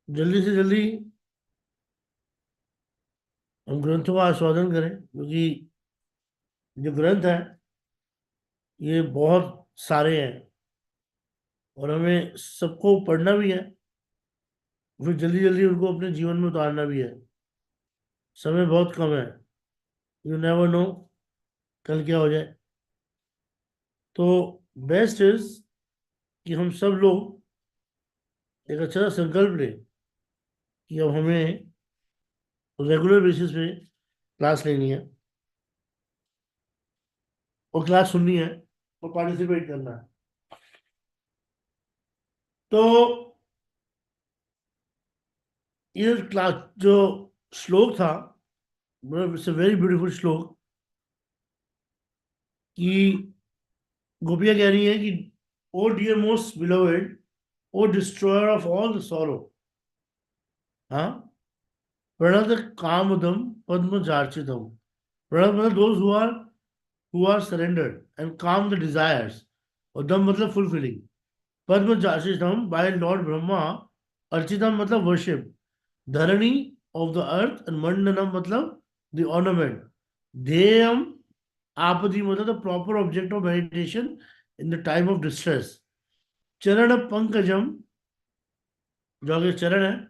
जल्दी से जल्दी हम ग्रंथों का आस्वादन करें, क्योंकि जो ग्रंथ है ये बहुत सारे हैं और हमें सबको पढ़ना भी है, फिर जल्दी जल्दी उनको अपने जीवन में उतारना भी है। समय बहुत कम है। यू नेवर नो कल क्या हो जाए। तो बेस्ट इज कि हम सब लोग एक अच्छा सा संकल्प लें कि अब हमें रेगुलर बेसिस पे क्लास लेनी है और क्लास सुननी है और पार्टिसिपेट करना है। तो ये क्लास जो श्लोक था, मतलब इट्स अ वेरी ब्यूटीफुल श्लोक, कि गोपियाँ कह रही हैं कि O dear most beloved, O destroyer of all the sorrow, हाँ, प्रणत कामदम पद्म जार्चितम। प्रणत मतलब those who are surrendered and काम द डिजायर्स, और दम मतलब फुलफिलिंग। पद्म जार्चितम बाय लॉर्ड ब्रह्मा, अर्चितम मतलब वर्शिप, धरणी ऑफ द अर्थ, एंड मंडनम मतलब द ऑर्नामेंट, ध्येयम आपदी मतलब the proper object of meditation in the time of distress, चरण पंकजम जो आगे चरण है,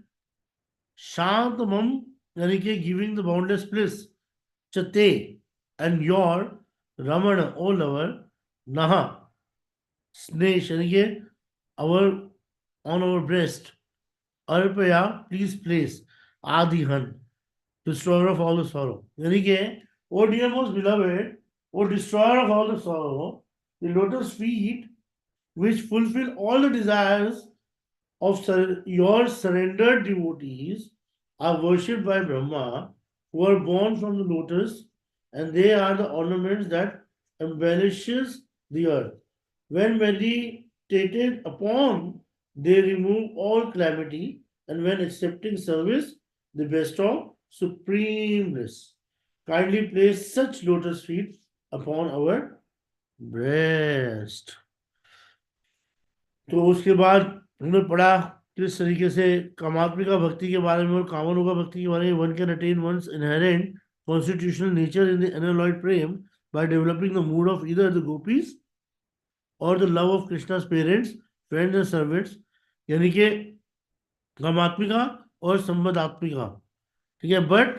शांत मम यानी कि गिविंग द बाउंडलेस प्लेस, चते एंड योर रमण ओ लवर, नहा स्नेह यानी कि अवर ऑन अवर ब्रेस्ट, अर्पया प्लीज प्लेस, आदि हन destroyer of all the sorrow, यानी कि O dear most beloved, O destroyer of all the sorrow, the lotus feet which fulfill all the desires of your surrendered devotees are worshipped by Brahma, who are born from the lotus, and they are the ornaments that embellishes the earth. When meditated upon, they remove all calamity, and when accepting service, they bestow supreme bliss. Kindly place such lotus feet upon our breast. तो उसके बाद हमने पढ़ा किस तरीके से कामात्मिका भक्ति के बारे में और कामनुगा भक्ति के बारे में। One can attain one's inherent constitutional nature in the unalloyed प्रेम by developing the mood of either the gopis or the love of Krishna's parents, friends and servants, यानी कि कामात्मिका और संबंधात्मिका। ठीक है, but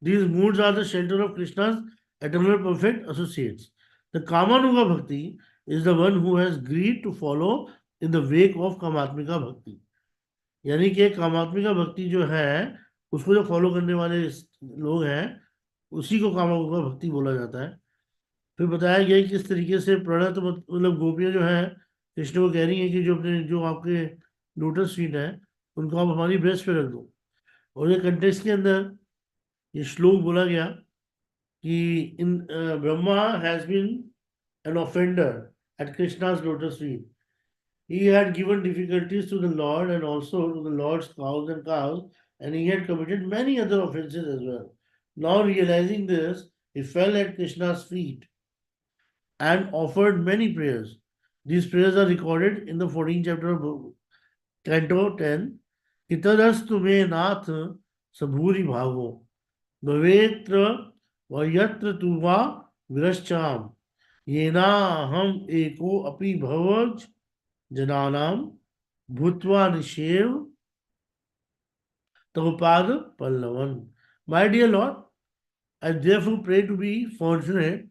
these moods are the shelter of Krishna's eternal perfect associates. The कामानुगा bhakti is the one who has greed to follow in the wake of कामात्मिका भक्ति, यानी कि कामात्मिका भक्ति जो है उसको जो फॉलो करने वाले लोग हैं उसी को कामात्मिका भक्ति बोला जाता है। फिर बताया गया कि किस तरीके से प्रणत मतलब गोपियां जो है कृष्ण को कह रही है कि जो अपने जो आपके लोटस फीट है उनको आप हमारी ब्रेस्ट पे रख दो। और ये कंटेक्स्ट के अंदर ये श्लोक बोला गया कि in Brahma has been an offender at Krishna's lotus feet. He had given difficulties to the Lord and also to the Lord's cows, and he had committed many other offenses as well. Now, realizing this, he fell at Krishna's feet and offered many prayers. These prayers are recorded in the 14th chapter of Canto 10. Itadastu me nath sabhuri bhago bhavetra vayatra tuva virascham yena ham eko api bhavaj जनानाम भूतवा निषेव तवपाद Pallavan. My dear Lord, I therefore pray to be fortunate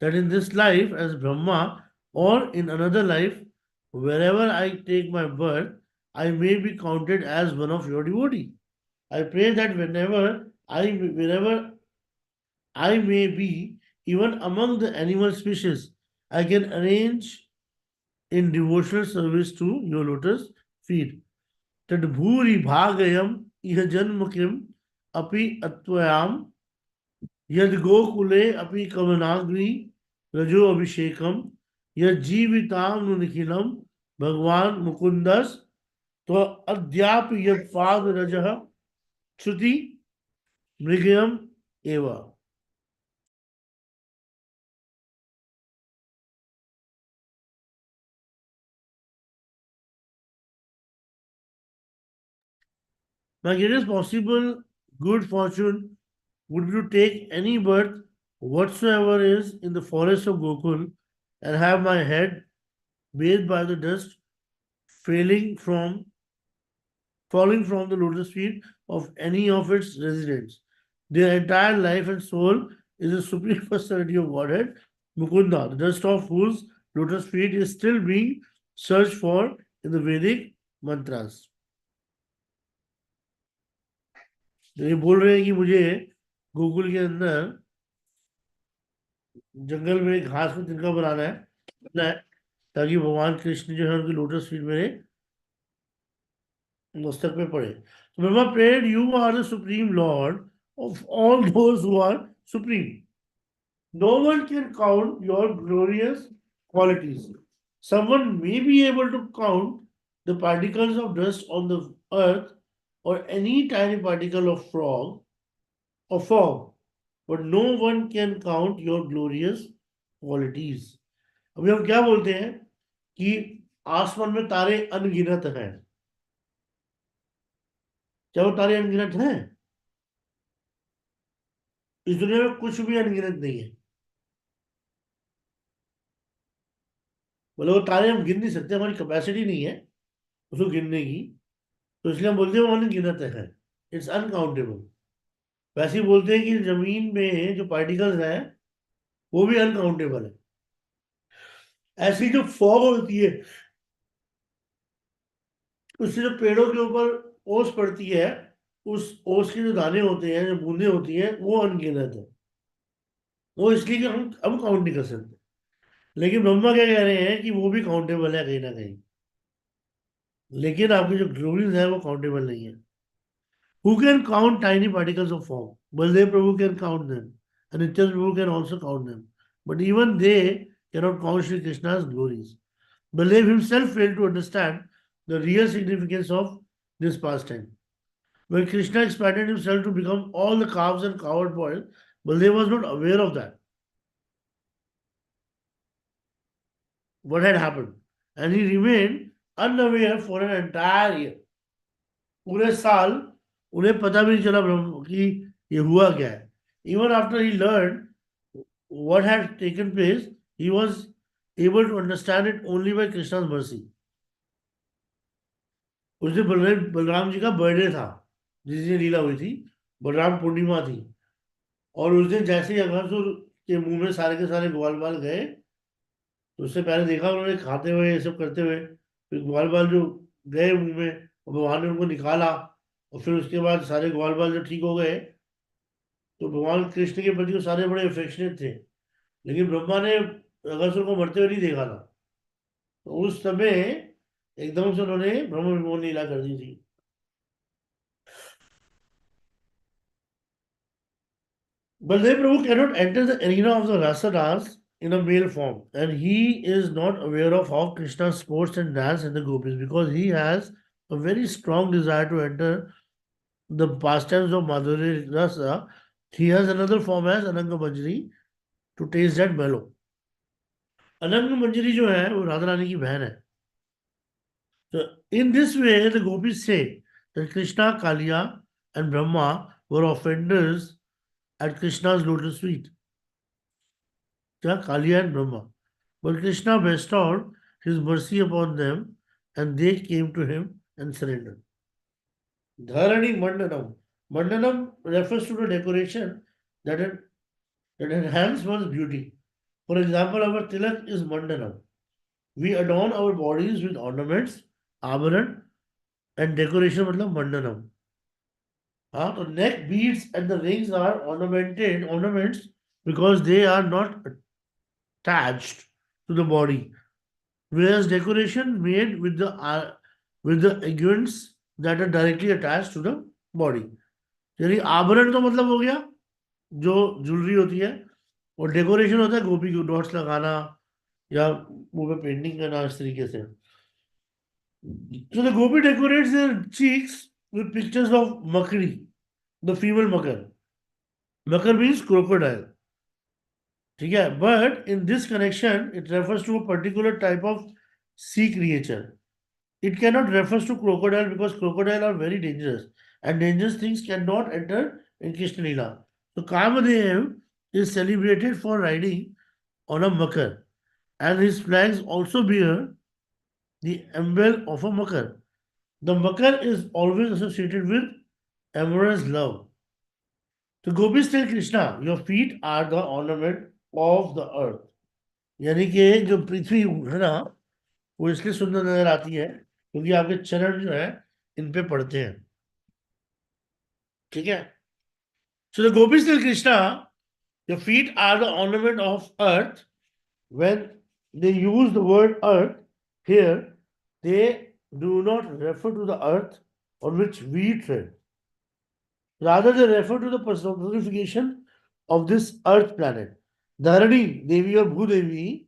that in this life as Brahma or in another life, wherever I take my birth, I may be counted as one of your devotees. I pray that wherever I may be, even among the animal species, I can arrange in devotional service to your lotus feet. तद्भूरि भागयम इह जन्म किम अपि अत्वयाम यद गोकुले अपि कमनाग्नि रजो अभिषेकम यद जीविताम निखिलम भगवान मुकुंदस तो अद्याप यद पाद रजः श्रुति मृगयम एवं. My greatest possible good fortune would be to take any birth whatsoever is in the forest of Gokul and have my head bathed by the dust failing from falling from the lotus feet of any of its residents. Their entire life and soul is a supreme personality of Godhead, Mukunda, the dust of whose lotus feet is still being searched for in the Vedic mantras. तो ये बोल रहे हैं कि मुझे गोकुल के अंदर जंगल में घास में तिनका बनाना है ताकि भगवान कृष्ण जो है उनकी लोटस फीट मेरे मस्तक पे पड़े. So Brahma prayed, you are the supreme Lord of all those who are supreme. No one can count your glorious qualities. Someone may be able to count the particles of dust on the earth or any tiny particle of frog or fog, but no one can count your glorious qualities. अभी हम क्या बोलते हैं कि आसमान में तारे अनगिनत हैं. क्या वो तारे अनगिनत हैं? इस दुनिया में कुछ भी अनगिनत नहीं है. बोले वो तारे हम गिन नहीं सकते, हमारी कैपेसिटी नहीं है उसको गिनने की, तो इसलिए हम बोलते हैं वो अनगिनत है. It's uncountable. वैसे ही बोलते हैं कि जमीन में जो पार्टिकल्स हैं वो भी अनकाउंटेबल है. ऐसी जो फॉग होती है उससे जो पेड़ों के ऊपर ओस पड़ती है, उस ओस के जो दाने होते हैं, जो बूंदे होती हैं, वो अनगिनत है. वो इसलिए कि हम काउंट नहीं कर सकते. लेकिन ब्रह्मा क्या कह रहे हैं कि वो भी काउंटेबल है कहीं ना कहीं. लेकिन आपकी जो ग्लोरीज है वो काउंटेबल नहीं है. Who can count tiny particles of fog? Baldev Prabhu can count them, and Nitya Prabhu can also count them. But even they cannot count Sri Krishna's glories. Baldev himself failed to understand the real significance of this pastime. When Krishna expanded himself to become all the calves and cowherd boys, Baldev was not aware of that. What had happened? And he remained unaware for an entire year. पूरे साल उन्हें पता भी नहीं चला ब्रह्म कि ये हुआ क्या है. Even after he learned what had taken place, he was able to understand it only by Krishna's mercy. उस दिन बलराम जी का बर्थडे था जिस दिन लीला हुई थी. बलराम पूर्णिमा थी और उस दिन जैसे ही अघासुर के मुंह में सारे के सारे ग्वाल बाल गए तो उससे पहले देखा उन्होंने खाते हुए ये सब करते हुए, फिर ग्वाल बाल जो गए मुंह में और भगवान ने उनको निकाला और फिर उसके बाद सारे ग्वाल बाल जो ठीक हो गए तो भगवान कृष्ण के प्रति वो सारे बड़े अफेक्शनेट थे. लेकिन ब्रह्मा ने अगसुर को मरते हुए नहीं देखा था, तो उस समय एकदम से उन्होंने ब्रह्म विमोचन लीला कर दी थी. Baldev Prabhu cannot enter the arena of the rasa dance in a male form, and he is not aware of how Krishna sports and dance in the gopis because he has a very strong desire to enter the pastimes of Madhuri Rasa. He has another form as Ananga Manjari to taste that mellow. Ananga Manjari जो है वो राधा रानी की बहन है. So in this way, the gopis say that Krishna, Kaliya, and Brahma were offenders at Krishna's lotus feet. Kaliya and Brahma. But Krishna bestowed his mercy upon them and they came to him and surrendered. Dharani Mandanam. Mandanam refers to the decoration that, that enhance one's beauty. For example, our tilak is Mandanam. We adorn our bodies with ornaments, abharan, and decoration मतलब Mandanam. हाँ, तो neck beads and the rings are ornaments because they are not attached to the body, whereas decoration made with the agents that are directly attached to the body. यानी आभरण तो मतलब हो गया जो jewellery होती है और डेकोरेशन होता है गोपी को डॉट्स लगाना या मुंह पे पेंटिंग करना इस तरीके से. So the gopi decorates their cheeks with pictures of makri, the female makar. Makar means crocodile. ठीक है, but in this connection it refers to a particular type of sea creature. It cannot refer to crocodile because crocodile are very dangerous and dangerous things cannot enter in Krishna Lila. So Kamadev is celebrated for riding on a makar and his flags also bear the emblem of a makar. The makar is always associated with amorous love. तो gopis tell Krishna your feet are the ornament of the earth यानी कि जो पृथ्वी है ना वो इसलिए सुंदर नजर आती है क्योंकि आपके चरण जो है इन पे पड़ते हैं ठीक है so the gopis tell Krishna your feet are the ornament of earth when they use the word earth here they do not refer to the earth on which we tread. Rather, they refer to the personification of this earth planet. Dharani, Devi or Bhudevi,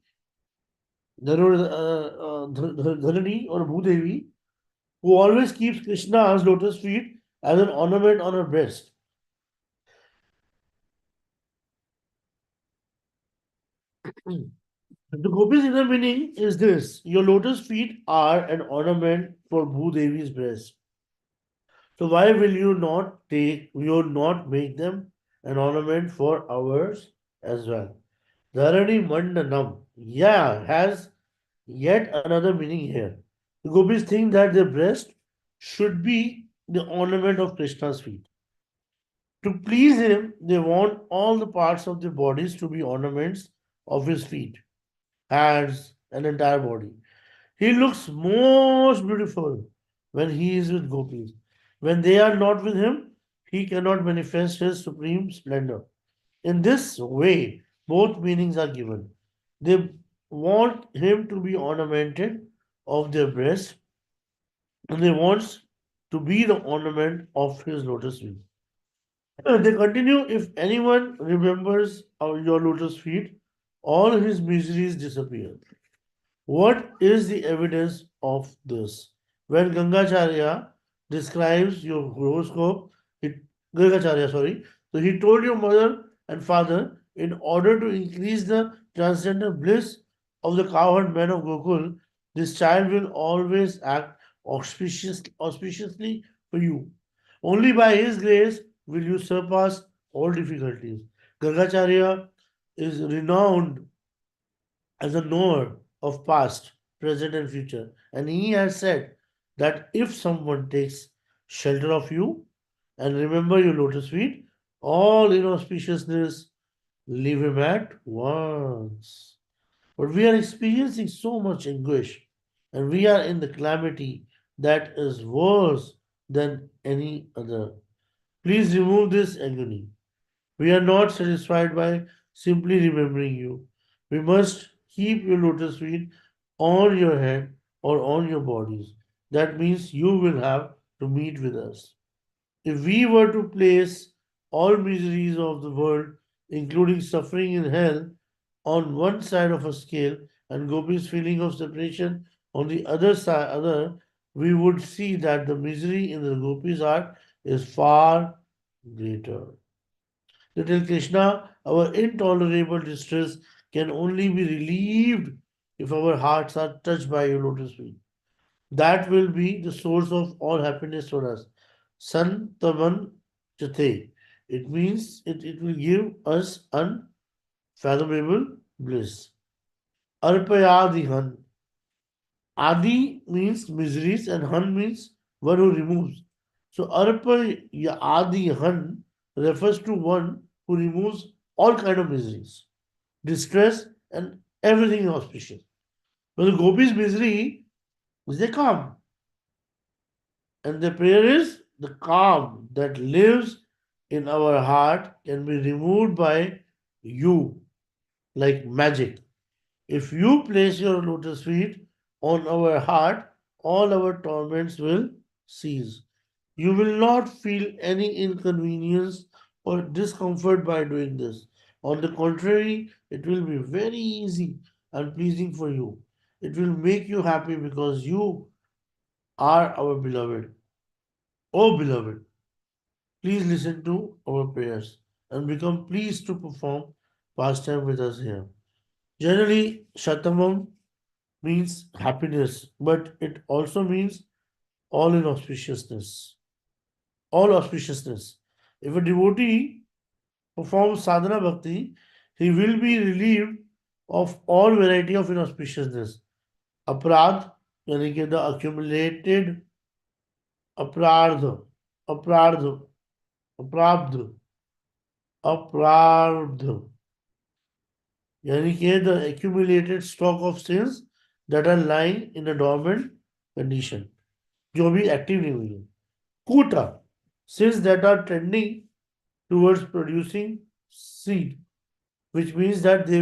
Dharani or Bhudevi, who always keeps Krishna's lotus feet as an ornament on her breast. The Gopi's inner meaning is this your lotus feet are an ornament for Bhudevi's breast. So why will you not make them an ornament for ours as well? Dharani Mandanam, yeah, has yet another meaning here. The gopis think that their breast should be the ornament of Krishna's feet. To please him, they want all the parts of their bodies to be ornaments of his feet, hands, and entire body. He looks most beautiful when he is with gopis. When they are not with him, he cannot manifest his supreme splendor. In this way, both meanings are given. They want him to be ornamented of their breast, and they want to be the ornament of his lotus feet. They continue if anyone remembers your lotus feet, all his miseries disappear. What is the evidence of this? When Gangacharya describes your horoscope, Gangacharya, sorry, so he told your mother and father, in order to increase the transcendental bliss of the cowherd men of Gokul, this child will always act auspiciously for you. Only by his grace will you surpass all difficulties. Gangacharya is renowned as a knower of past, present, and future. And he has said that if someone takes shelter of you and remember your lotus feet, all inauspiciousness leave him at once. But we are experiencing so much anguish, and we are in the calamity that is worse than any other. Please remove this agony. We are not satisfied by simply remembering you. We must keep your lotus feet on your head or on your bodies. That means you will have to meet with us. If we were to place all miseries of the world, including suffering in hell, on one side of a scale and Gopi's feeling of separation on the other, we would see that the misery in the Gopi's heart is far greater. Little Krishna, our intolerable distress can only be relieved if our hearts are touched by your lotus feet. That will be the source of all happiness for us. Santaman Chate. It means it will give us unfathomable bliss. Arpayadihan. Adi means miseries and Han means one who removes. So Arpayadihan refers to one who removes all kind of miseries, distress, and everything auspicious. But the gopis' misery is the calm, and the prayer is the calm that lives in our heart can be removed by you like magic. If you place your lotus feet on our heart, all our torments will cease. You will not feel any inconvenience or discomfort by doing this. On the contrary, it will be very easy and pleasing for you. It will make you happy because you are our beloved. Oh, beloved, please listen to our prayers and become pleased to perform pastime with us here. Generally, Shatamam means happiness, but it also means all inauspiciousness. All auspiciousness. If a devotee performs sadhana bhakti, he will be relieved of all variety of inauspiciousness. Aparadh, यानी कि the accumulated अपराध अपराध अप्राप्ध अप्राप्ध यानी कि the accumulated stock of sins that are lying in a dormant condition जो अभी active नहीं हुई है कूटा sins that are tending towards producing seed which means that they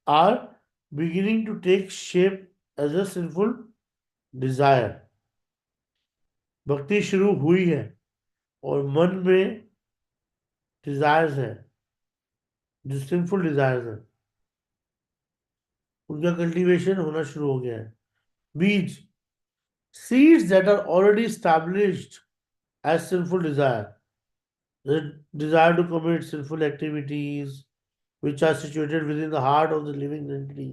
are beginning to take shape as a sinful desire भक्ति शुरू हुई है और मन में डिजायर्स है जो सिंफुल डिजायर्स है उनका कल्टीवेशन होना शुरू हो गया है बीज seeds that are already established as sinful desire the desire to commit sinful activities which are situated within the heart of the living entity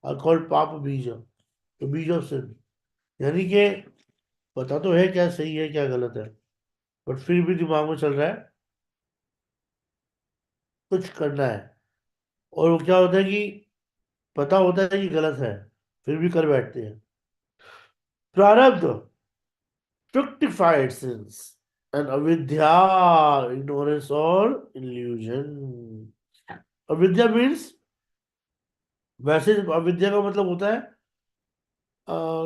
are called papa bija the beej of sin यानी कि पता तो है क्या सही है क्या गलत है बट फिर भी दिमाग में चल रहा है कुछ करना है और वो क्या होता है कि पता होता है कि गलत है फिर भी कर बैठते हैं प्रारब्ध fructified sins and avidya ignorance or illusion अविद्या मीन्स वैसे अविद्या का मतलब होता है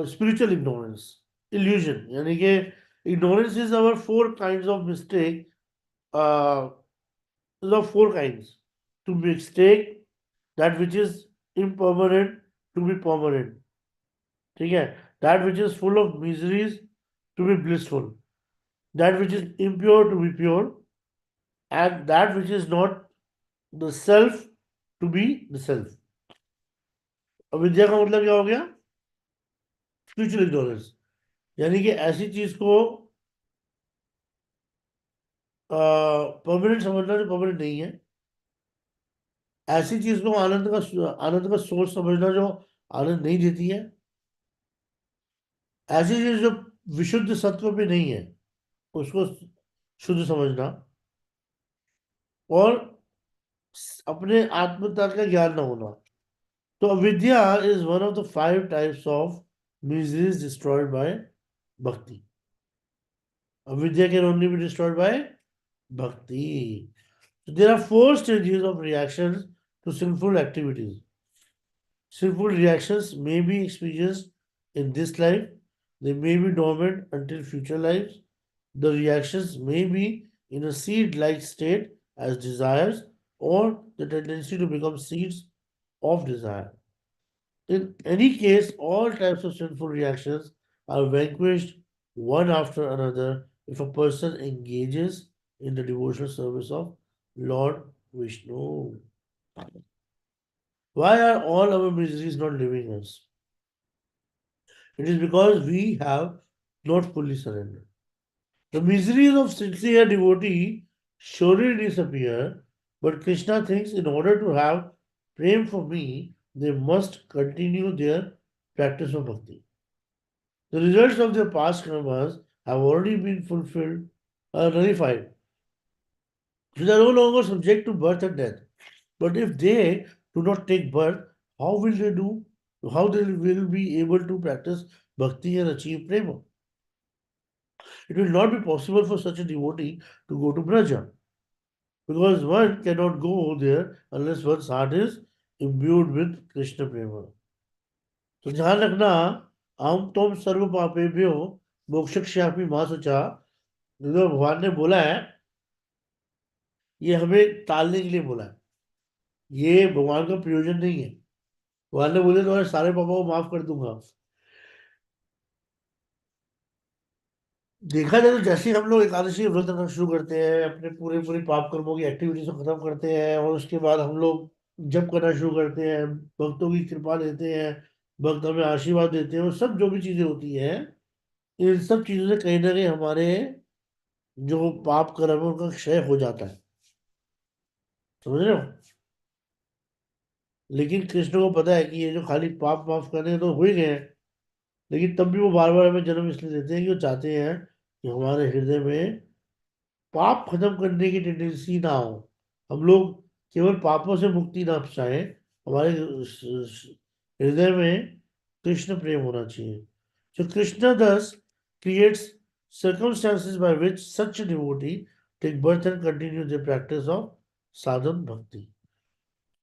spiritual ignorance illusion यानी कि ignorance is our four kinds of mistake uh, is of four kinds to mistake that which is impermanent to be permanent ठीक है that which is full of miseries to be blissful that which is impure to be pure and that which is not the self to be the self अविद्या का मतलब क्या हो गया spiritual ignorance यानी कि ऐसी चीज को परमानेंट समझना जो परमानेंट नहीं है ऐसी चीज को आनंद का सोर्स समझना जो आनंद नहीं देती है ऐसी चीज जो विशुद्ध सत्व पे नहीं है उसको शुद्ध समझना और अपने आत्मता का ज्ञान न होना तो अविद्या is one of the five types of miseries destroyed by भक्ति अविद्या can only be destroyed by भक्ति so there are four stages of reactions to sinful activities sinful reactions may be experienced in this life they may be dormant until future lives the reactions may be in a seed like state as desires or the tendency to become seeds of desire in any case, all types of sinful reactions are vanquished one after another if a person engages in the devotional service of Lord Vishnu. Why are all our miseries not leaving us? It is because we have not fully surrendered. The miseries of sincere devotee surely disappear, but Krishna thinks in order to have prem for me, they must continue their practice of bhakti. The results of their past karmas have already been fulfilled, nullified. So they are no longer subject to birth and death. But if they do not take birth, how will they do? How they will be able to practice bhakti and achieve prema? It will not be possible for such a devotee to go to Braja because one cannot go there unless one's heart is imbued with Krishna prema. तो ध्यान रखना हम तुम सर्व पापेभ्यो मोक्षयिष्यामि मा शुचा जो भगवान ने बोला है ये हमें टालने के लिए बोला है ये भगवान का प्रयोजन नहीं है भगवान ने बोले तुम्हारे सारे पापों को माफ कर दूंगा देखा जाए तो जैसे ही हम लोग एकादशी व्रत रखना शुरू करते हैं अपने पूरे पूरे पाप कर्मों की एक्टिविटीज को खत्म करते हैं और उसके बाद हम लोग जप करना शुरू करते हैं भक्तों की कृपा लेते हैं भक्त हमें आशीर्वाद देते हैं और सब जो भी चीजें होती हैं इन सब चीजों से कहीं ना कहीं हमारे जो पाप कर्म है उनका क्षय हो जाता है समझ रहे हो लेकिन कृष्ण को पता है कि ये जो खाली पाप माफ करने तो हो ही गए हैं, लेकिन तब भी वो बार बार हमें जन्म इसलिए देते हैं कि वो चाहते हैं कि हमारे हृदय में पाप खत्म करने की टेंडेंसी ना हो, हम लोग केवल पापों से मुक्ति ना चाहें, हमारे हृदय में कृष्ण प्रेम होना चाहिए. So Krishna thus creates circumstances by which such a devotee take birth and continue the practice of sadhan bhakti.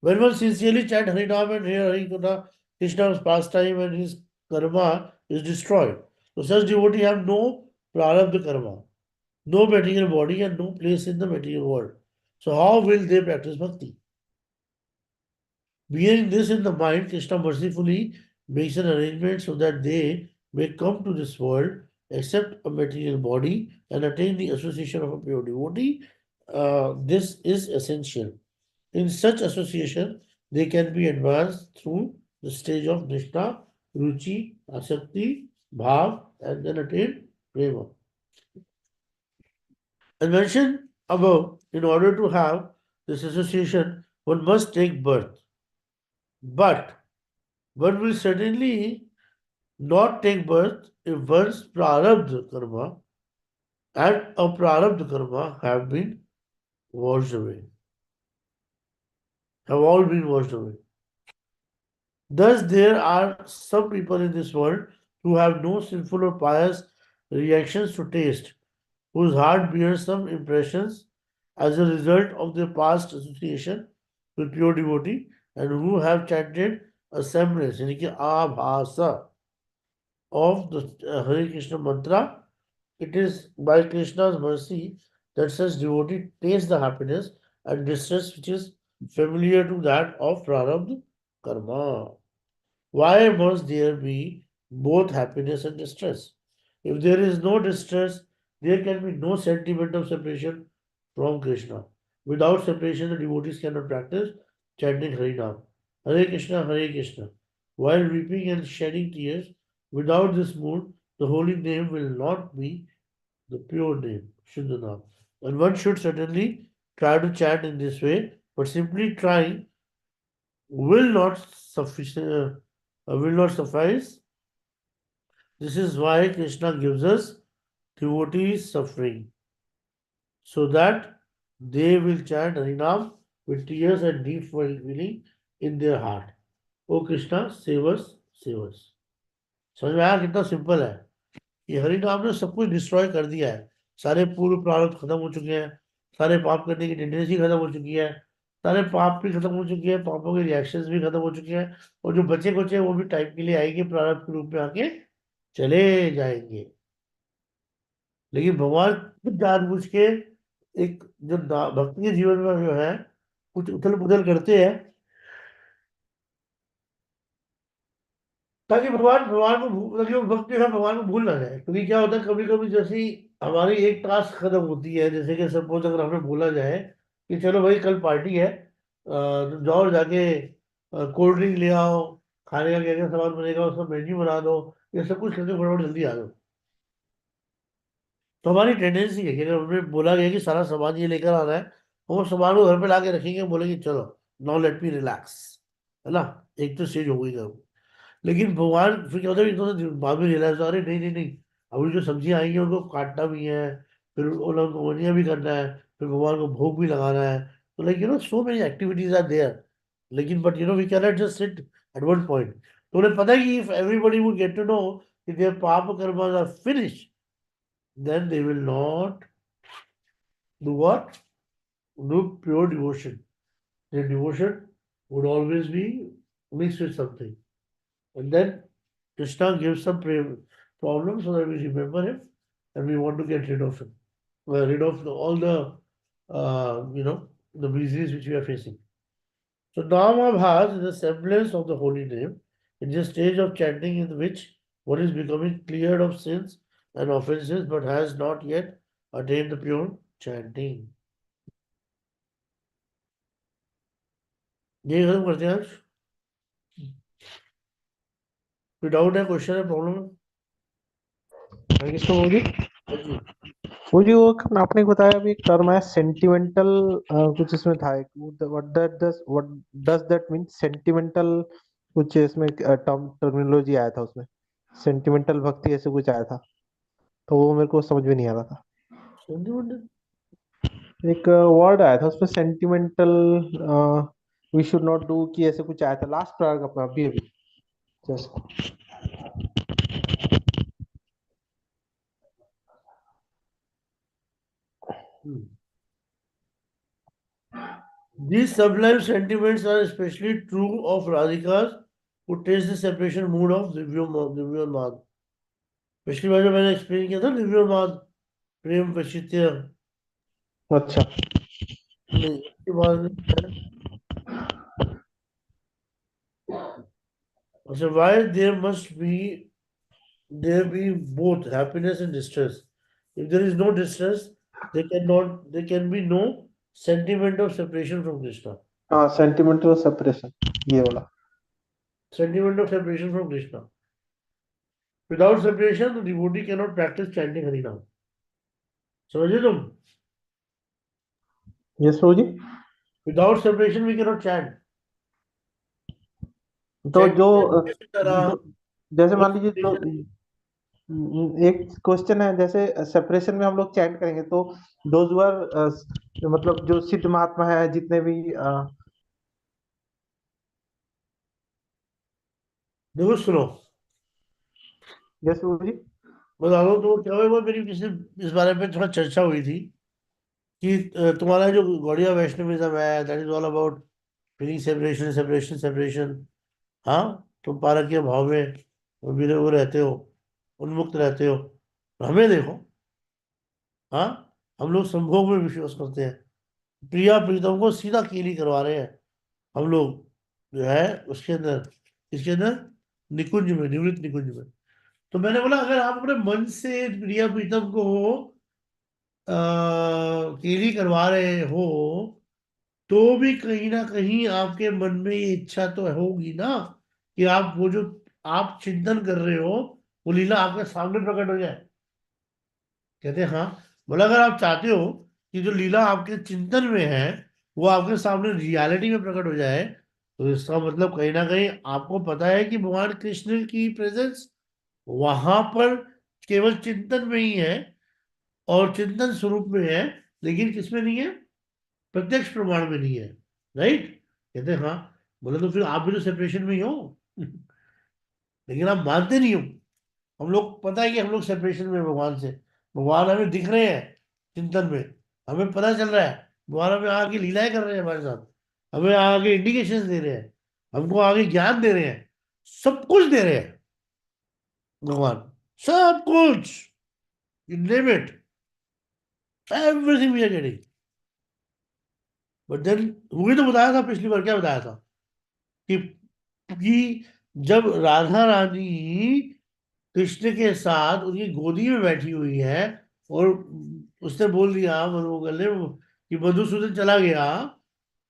When one sincerely chant Harinam and hear Harikatha, Krishna's pastime and his karma is destroyed. So such devotee have no prarabdha karma, no material body and no place in the material world. So how will they practice bhakti? Bearing this in the mind, Krishna mercifully makes an arrangement so that they may come to this world, accept a material body, and attain the association of a pure devotee. This is essential. In such association, they can be advanced through the stage of Nishta, Ruchi, Asakti, Bhav, and then attain Prema. As mentioned above, in order to have this association, one must take birth. But one will certainly not take birth if one's prarabdha karma and aprarabdha karma have been washed away, have all been washed away. Thus, there are some people in this world who have no sinful or pious reactions to taste, whose heart bears some impressions as a result of their past association with pure devotee, and who have chanted a semblance, यानी कि आभासा of the Hare Krishna mantra. It is by Krishna's mercy that such devotee taste the happiness and distress which is familiar to that of Prarabdha karma. Why must there be both happiness and distress? If there is no distress, there can be no sentiment of separation from Krishna. Without separation, the devotees cannot practice chanting Harinam, Hare Krishna, Hare Krishna, while weeping and shedding tears. Without this mood, the holy name will not be the pure name, Shuddhanam. And one should certainly try to chant in this way, but simply trying will not sufficient, will not suffice. This is why Krishna gives us devotees suffering, so that they will chant Harinam with tears and deep feeling in their heart. O Krishna, save us, save us. समझ में आया कितना simple है. ये हरिनाम ने सब कुछ डिस्ट्रॉय कर दिया है. सारे पूर्व प्रारब्ध खत्म हो चुके हैं, सारे पाप करने की टेंडेंसी खत्म हो चुकी है, सारे पाप भी खत्म हो चुके हैं, पापों के रिएक्शंस भी खत्म हो चुके हैं, और जो बचे कुचे वो भी टाइम के लिए आएंगे, प्रारब्ध के रूप में आके चले जाएंगे. लेकिन भगवान खुद जानबूझ के एक जो भक्ति के जीवन में जो है कुछ उथल पुथल करते हैं, ताकि भगवान को ताकि वो भक्त जो है भगवान को भूल ना जाए. क्योंकि क्या होता है, कभी कभी जैसे ही हमारी एक टास्क खत्म होती है, जैसे कि सपोज अगर हमें बोला जाए कि चलो भाई कल पार्टी है, तुम जाओ और जाके कोल्ड ड्रिंक ले आओ, खाने का क्या क्या सामान बनेगा उसका मेन्यू बना दो, ये सब कुछ करके फटाफट जल्दी आ जाओ. तो हमारी टेंडेंसी है कि अगर हमें बोला गया कि सारा सामान ये लेकर आना है, तो वो सामान को घर पे ला के रखेंगे, बोलेंगे चलो नाउ लेट मी रिलैक्स, है ना. एक तो स्टेज हो गई घर. लेकिन भगवान फिर क्या होता है, एकदम बाद में रियलाइज, अरे नहीं नहीं नहीं, अभी जो सब्जियां आएंगी उनको काटना भी है, फिर उन लोगों को वनिया भी करना है, फिर भगवान को भोग भी लगाना है. तो like so many activities are there. लेकिन but we can not just sit at one point. तो उन्हें पता है कि if everybody would get to know कि their paap karmas are finish, then they will not do what? Do pure devotion. Their devotion would always be mixed with something. And then Krishna gives some problem so that we remember him and we want to get rid of him. Rid of all the, the miseries which we are facing. So Namabhas is a semblance of the holy name. It is a stage of chanting in which one is becoming cleared of sins and offenses but has not yet attained the pure chanting. ये खत्म करते हैं आज. कोई doubt है, question है, problem है? किसको होगी? वो जो आपने बताया अभी एक टर्म है सेंटिमेंटल, कुछ इसमें था एक, what does that mean sentimental, कुछ इसमें टर्म टर्मिनोलॉजी आया था उसमें, सेंटिमेंटल भक्ति ऐसे कुछ आया था, तो वो मेरे को समझ में नहीं आ रहा था। सेंटिमेंटल। एक वर्ड आया था उसमें sentimental, we should not do की ऐसे कुछ आया था लास्ट पैराग्राफ में अभी अभी just. These sublime sentiments are especially true of Radhikas who taste the separation mood of Divyoन्माद। पिछली बार जो मैंने एक्सप्लेन किया था दिव्योन्माद, प्रेम वैचित्र्य, अच्छा। नहीं उसके बाद है, अच्छा why there be both happiness and distress. If there is no distress, there can be no sentiment of separation from Krishna. हाँ, सेंटिमेंटल सेपरेशन, ये वाला। Sentiment of separation from Krishna. Without separation, the devotee cannot practice chanting Harinam. समझे तुम? Yes Prabhu ji. Without separation, we cannot chant. तो जो Chanting कैसे करा? जो जैसे कोई मान लीजिए तो separation नहीं। एक क्वेश्चन है, जैसे सेपरेशन में हम लोग चैंट करेंगे तो दोज वर, मतलब जो सिद्ध महात्मा है जितने भी, देखो सुनो, यस प्रभु जी। बता दो तो क्या हुआ, मेरी किसी इस बारे में थोड़ा चर्चा हुई थी कि तुम्हारा जो गौड़िया वैष्णविज्म है, that is all about feeling separation separation separation. हाँ, तुम पारकीय भाव में वो रहते हो, उन्मुक्त रहते हो। हमें देखो, हाँ, हम लोग संभोग में विश्वास करते हैं, प्रिया प्रीतम को सीधा कीली करवा रहे हैं हम लोग, जो है उसके अंदर, इसके अंदर निकुंज में, निवृत्त निकुंज में। तो मैंने बोला अगर आप अपने मन से प्रिया प्रीतम को केली करवा रहे हो, तो भी कहीं ना कहीं आपके मन में ये इच्छा तो होगी ना कि आप वो जो आप चिंतन कर रहे हो, वो लीला आपके सामने प्रकट हो जाए। कहते हैं हाँ। बोला अगर आप चाहते हो कि जो लीला आपके चिंतन में है वो आपके सामने रियलिटी में प्रकट हो जाए, तो इसका मतलब कहीं ना कहीं आपको पता है कि भगवान कृष्ण की प्रेजेंस वहां पर केवल चिंतन में ही है और चिंतन स्वरूप में है, लेकिन किसमें नहीं है? प्रत्यक्ष प्रमाण में नहीं है। राइट? कहते हैं हाँ। बोले तो फिर आप भी तो सेपरेशन में ही हो। लेकिन आप मानते नहीं हो। हम लोग पता है कि हम लोग सेपरेशन में हैं भगवान से, भगवान हमें दिख रहे हैं चिंतन में, हमें पता चल रहा है भगवान हमें आगे लीलाएं कर रहे हैं हमारे साथ, हमें आगे इंडिकेशन दे रहे हैं, हमको आगे ज्ञान दे रहे हैं, सब कुछ दे रहे हैं भगवान, सब कुछ, you name it, everything we are getting. But then वही तो बताया था पिछली बार, क्या बताया था कि जब राधा रानी कृष्ण के साथ उनकी गोदी में बैठी हुई है और उसने बोल दिया मनोगल ने कि मधुसूदन चला गया,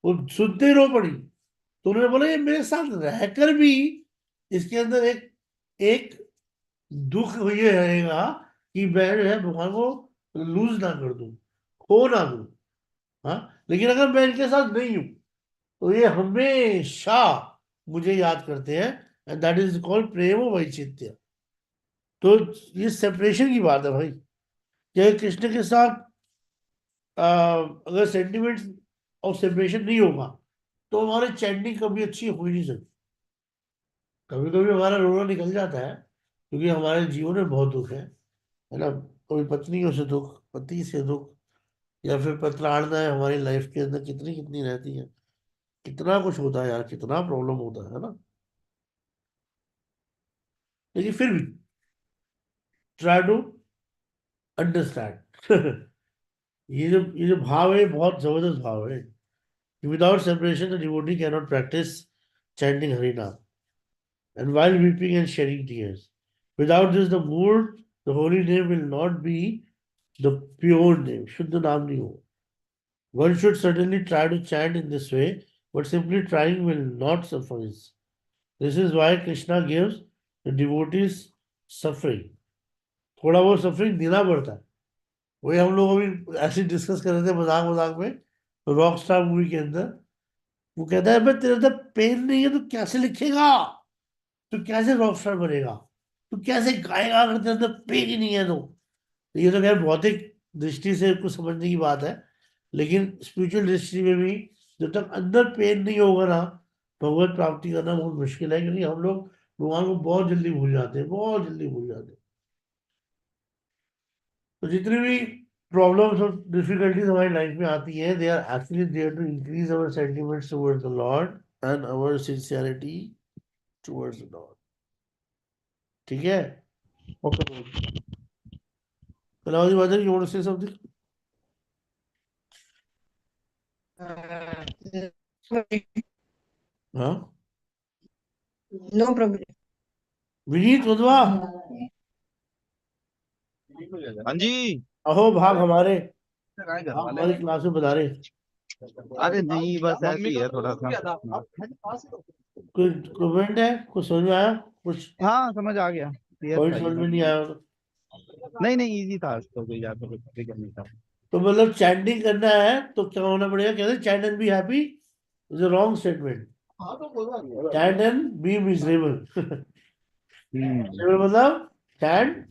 वो सुनते ही रो पड़ी। तो उन्होंने बोला ये मेरे साथ रहकर भी इसके अंदर एक एक दुख ये रहेगा कि मैं जो है भगवान को लूज ना कर दूं, खो ना दूं। हाँ, लेकिन अगर मैं इनके साथ नहीं हूं तो ये हमेशा मुझे याद करते हैं, एंड दैट इज कॉल्ड प्रेम वैचित्र्य। तो ये सेपरेशन की बात है भाई, कि कृष्ण के साथ अगर सेंटिमेंट ऑफ सेपरेशन नहीं होगा तो हमारी चैंटिंग कभी अच्छी हो ही नहीं सकती। कभी कभी हमारा रोना निकल जाता है क्योंकि हमारे जीवन में बहुत दुख है ना। कभी पत्नियों से दुख, पति से दुख, या फिर प्रताड़नाएं हमारी लाइफ के अंदर कितनी कितनी रहती है, कितना कुछ होता है यार, कितना प्रॉब्लम होता है ना। लेकिन फिर भी ट्राई टू अंडरस्टैंड। ये जो भाव है बहुत जबरदस्त भाव है। Without separation the devotee can not practice chanting हरिनाम and while weeping and shedding tears. Without this, the mood, the holy name will not be the pure name. Shuddha Naam nahi ho. One should certainly try to chant in this way, but simply trying will not suffice. This is why Krishna gives the devotees suffering. थोड़ा वो suffering देना पड़ता है, वही हम लोग अभी ऐसे डिस्कस कर रहे थे मजाक मजाक में, रॉक स्टार मूवी के अंदर। वो कहता है भाई तेरे अंदर पेन नहीं है तो कैसे लिखेगा, तू कैसे रॉक स्टार बनेगा, तू कैसे गाएगा अगर तेरे अंदर पेन ही नहीं है तो ये तो खैर भौतिक दृष्टि से कुछ समझने की बात है, लेकिन स्पिरिचुअल दृष्टि में भी जब तक अंदर पेन नहीं होगा ना, भगवत प्राप्ति करना बहुत मुश्किल है, क्योंकि हम लोग भगवान को बहुत जल्दी भूल जाते हैं, बहुत जल्दी भूल जाते हैं। तो जितनी भी प्रॉब्लम्स और डिफिकल्टीज हमारी लाइफ में आती है, they are actually there to increase our sentiments towards the Lord and our sincerity towards the lord. ठीक है। Okay Prabhu. Kalavati Mata you want to say something? हाँ। No problem. विनीत उद्वा, हाँ जी। अहो भाग हमारे, कहाँ घर आप वाले हमारी क्लास में बता रहे। अरे नहीं बस ऐसे ही है थोड़ा सा। कोई कमेंट है, कुछ समझ में आया कुछ? हाँ समझ आ गया, क्लियर पॉइंट था समझ ये। में नहीं आया तो? नहीं नहीं इजी था आज तो, कोई ज्यादा दिक्कत नहीं था। तो मतलब चैंटिंग करना है तो क्या होना पड़ेगा, कहते हैं chant and be happy is a wrong statement. हाँ तो कोई बात नहीं। Chant and be miserable. Hmm. मतलब chant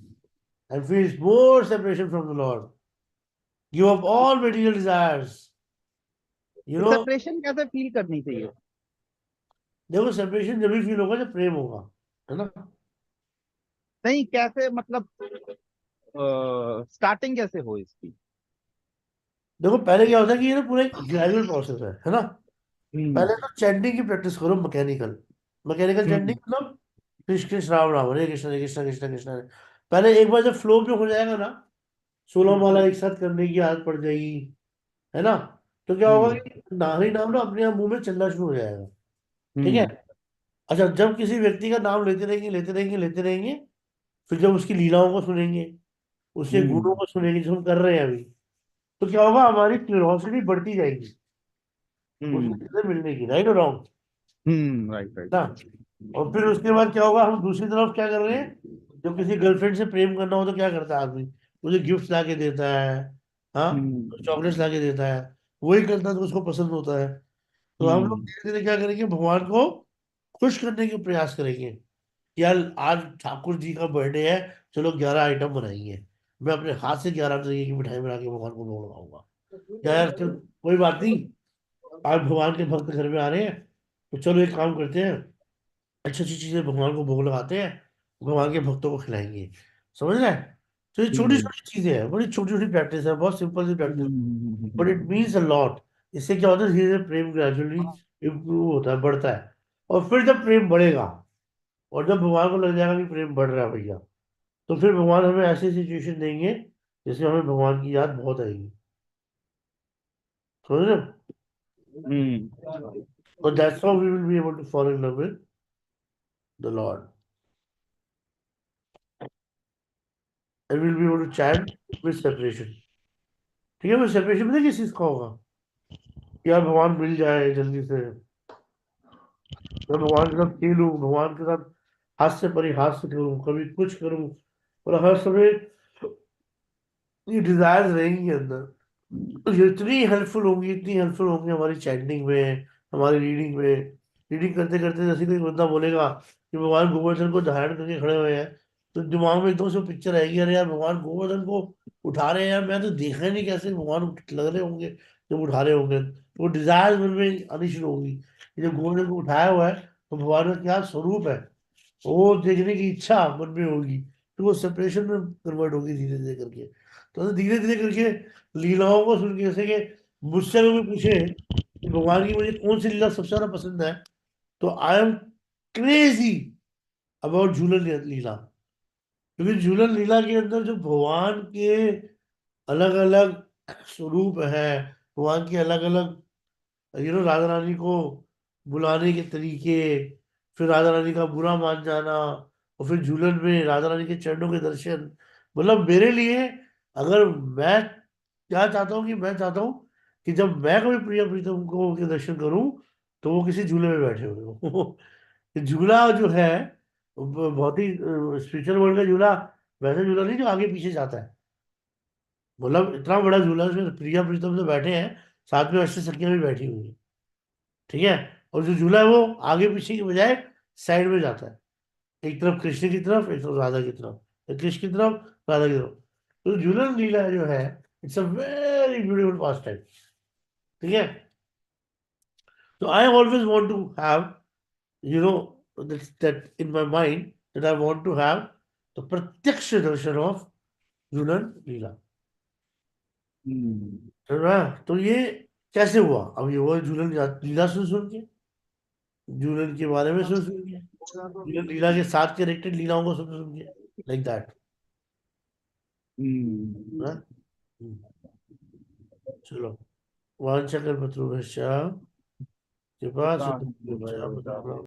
and feels more separation from the Lord. Give up all material desires. You know, separation कैसे फील करनी चाहिए? देखो सेपरेशन जब भी फील होगा जब प्रेम होगा, है ना। नहीं कैसे मतलब स्टार्टिंग कैसे हो इसकी? देखो पहले क्या होता है कि ये ना पूरा एक ग्रेजुअल प्रोसेस है ना। हम्म। पहले तो चैंटिंग की प्रैक्टिस करो, मैकेनिकल। मैकेनिकल चैंटिंग हम्म। मतलब कृष्ण कृष्ण राम राम, हरे कृष्ण हरे कृष्ण कृष्ण कृष्ण हरे। पहले एक बार जब फ्लो में हो जाएगा ना, 16 माला एक साथ करने की आदत पड़ जाएगी, है ना, तो क्या होगा हम्म। कि नारी नाम ना अपने आप मुंह में चलना शुरू हो जाएगा। ठीक है। हम्म। अच्छा, जब किसी व्यक्ति का नाम लेते रहेंगे लेते रहेंगे लेते रहेंगे, फिर जब उसकी लीलाओं को सुनेंगे, उसके हम्म। गुणों को सुनेंगे जो हम कर रहे हैं अभी, तो क्या होगा, हमारी क्यूरोसिटी बढ़ती जाएगी उससे हम्म। चीजें मिलने की, राइट और रॉन्ग राइट राइट। ना। और फिर उसके बाद क्या होगा, हम दूसरी तरफ क्या कर रहे हैं, जब किसी गर्लफ्रेंड से प्रेम करना हो तो क्या करता है आदमी, मुझे गिफ्ट ला के देता है, हाँ, हम्म। चॉकलेट्स ला के देता है, वही करता है तो उसको पसंद होता है। तो हम लोग हम्म। धीरे धीरे क्या करेंगे, भगवान को खुश करने के प्रयास करेंगे कि यार आज ठाकुर जी का बर्थडे है, चलो 11 आइटम बनाएंगे, मैं अपने हाथ से 11 तरीके की मिठाई बना के भगवान को भोग लगाऊंगा। यार चल कोई बात नहीं, आज भगवान के भक्त घर में आ रहे हैं, तो चलो एक काम करते हैं, अच्छी अच्छी चीजें भगवान को भोग लगाते हैं, भगवान के भक्तों को खिलाएंगे। समझ रहे हैं? तो ये छोटी हम्म। छोटी चीजें हैं, बड़ी छोटी छोटी प्रैक्टिस है, बहुत सिंपल सी practice, but it hmm. Means a lot. इससे क्या होता है, धीरे धीरे प्रेम ग्रेजुअली इम्प्रूव होता है, बढ़ता है। और फिर जब प्रेम बढ़ेगा, और जब भगवान को लग जाएगा कि प्रेम बढ़ रहा है भैया, तो फिर भगवान हमें ऐसी सिचुएशन देंगे जिसमें हमें भगवान की याद बहुत आएगी। समझ रहे हो? हम्म। तो that's how we will be able to follow in love with the Lord and will be able to chant with separation. ठीक है, वो सेपरेशन में किस चीज का होगा कि यार भगवान मिल जाए जल्दी से, मैं भगवान के साथ खेलूं, भगवान के साथ हाथ से परिहास करूं, कभी कुछ करूं, और हर समय ये डिजायर्स रहेंगी अंदर। तो ये इतनी हेल्पफुल होंगी, इतनी हेल्पफुल होंगी हमारी चैंटिंग में, हमारी रीडिंग में। रीडिंग करते करते जैसे कोई बंदा बोलेगा कि भगवान गोवर्धन को धारण करके खड़े हुए हैं, तो दिमाग में एकदम से पिक्चर आएगी, अरे यार भगवान गोवर्धन को उठा रहे हैं यार, मैं तो देखा ही नहीं कैसे भगवान लग रहे होंगे जब उठा रहे होंगे। तो वो डिजायर मन में आनी शुरू होगी कि जब गोवर्धन को उठाया हुआ है तो भगवान का क्या स्वरूप है, वो देखने की इच्छा मन में होगी, तो वो सेपरेशन में कन्वर्ट होगी धीरे धीरे करके। तो धीरे धीरे करके लीलाओं को सुन के, जैसे कि मुझसे अगर कोई पूछे कि भगवान की मुझे कौन सी लीला सबसे ज्यादा पसंद है, तो आई एम क्रेजी अबाउट झूलन लीला। क्योंकि झूलन लीला के अंदर जो भगवान के अलग अलग स्वरूप है, भगवान के अलग अलग राधा रानी को बुलाने के तरीके, फिर राधा रानी का बुरा मान जाना, और फिर झूलन में राधा रानी के चरणों के दर्शन, मतलब मेरे लिए, अगर मैं क्या चाहता हूँ कि मैं चाहता हूँ कि जब मैं कभी प्रिय प्रीतम को के दर्शन करूं, तो वो किसी झूले में बैठे हुए हो। ये झूला जो है वो बहुत ही स्पिरिचुअल वर्ल्ड का झूला, वैसे झूला नहीं जो आगे पीछे जाता है। मतलब इतना बड़ा झूला है, उसमें प्रिया प्रीतम तो बैठे हैं, साथ में अष्ट सखियां भी बैठी हुई है। ठीक है। और जो झूला है वो आगे पीछे की बजाय साइड में जाता है, एक तरफ कृष्ण की तरफ, एक तरफ राधा की तरफ, एक कृष्ण की तरफ, राधा की तरफ। तो झूलन लीला जो है, it's a very beautiful pastime. ठीक है। तो I always want to have, you know, that in my mind, that I want to have the प्रत्यक्ष दर्शन of झूलन लीला। हम्म। है ना? तो ये कैसे हुआ? अब ये हुआ झूलन लीला सुन के, झूलन के बारे में सुन के, झूलन लीला के साथ कनेक्टेड लीलाओं को सुन के, लाइक दैट। हम्म। चलो, वांछा कल्पतरुभ्यश्च कृपा कितना सिंधुभ्यश्च